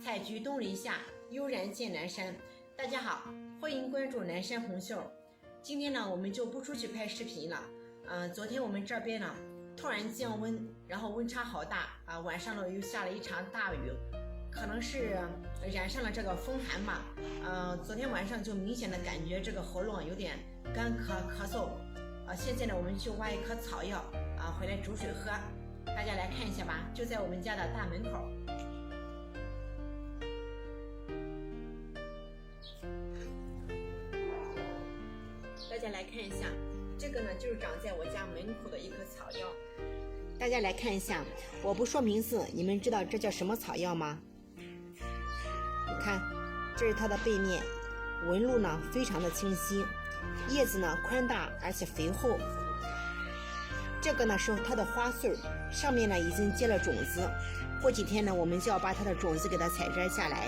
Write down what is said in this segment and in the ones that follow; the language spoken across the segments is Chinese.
采菊东篱下，悠然见南山。大家好，欢迎关注南山红袖。今天呢，我们就不出去拍视频了。昨天我们这边呢突然降温，然后温差好大啊，晚上呢又下了一场大雨，可能是染上了这个风寒吧。昨天晚上就明显的感觉这个喉咙有点干咳嗽。现在呢，我们去挖一颗草药回来煮水喝。大家来看一下吧，就在我们家的大门口。大家来看一下，这个呢就是长在我家门口的一棵草药。大家来看一下，我不说名字，你们知道这叫什么草药吗？你看，这是它的背面，纹路呢非常的清晰，叶子呢宽大而且肥厚。这个呢是它的花穗，上面呢已经结了种子，过几天呢我们就要把它的种子给它采摘下来。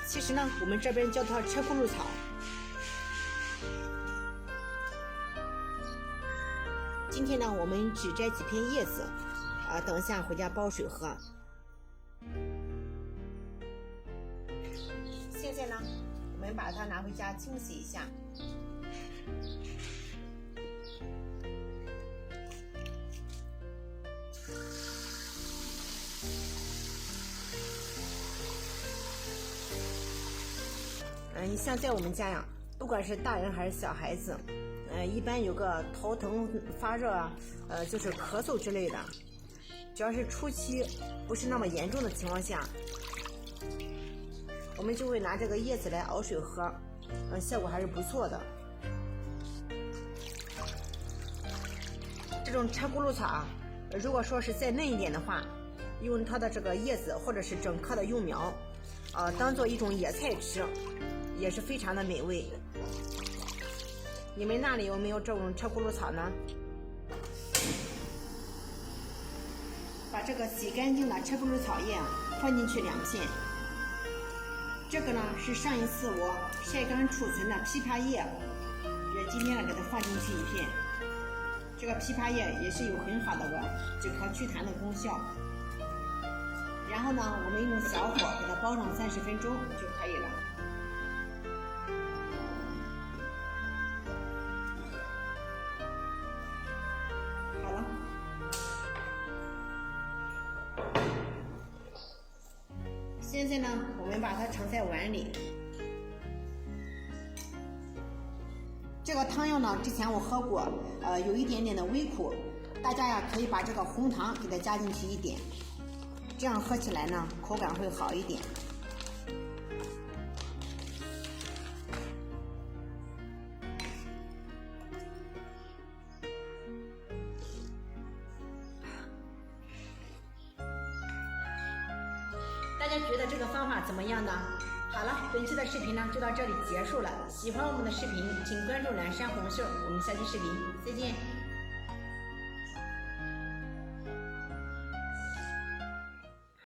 其实呢我们这边叫它车轱辘草。今天呢我们只摘几片叶子等一下回家煲水喝。现在呢我们把它拿回家清洗一下。像在我们家呀，不管是大人还是小孩子，一般有个头疼发热就是咳嗽之类的，只要是初期不是那么严重的情况下，我们就会拿这个叶子来熬水喝，效果还是不错的。这种车轱辘草如果说是再嫩一点的话，用它的这个叶子或者是整颗的幼苗当做一种野菜吃，也是非常的美味。你们那里有没有这种车轱辘草呢？把这个洗干净的车轱辘草叶放进去2片。这个呢是上一次我晒干储存的枇杷叶，今天呢给它放进去1片。这个枇杷叶也是有很好的止咳祛痰的功效。然后呢我们用小火给它煲上30分钟就可以了。好了，现在呢我们把它盛在碗里。这个汤药呢之前我喝过，有一点点的微苦，大家呀可以把这个红糖给它加进去1点，这样喝起来呢口感会好一点。大家觉得这个方法怎么样呢？好了，本期的视频呢就到这里结束了。喜欢我们的视频，请关注南山红袖，我们下期视频再见。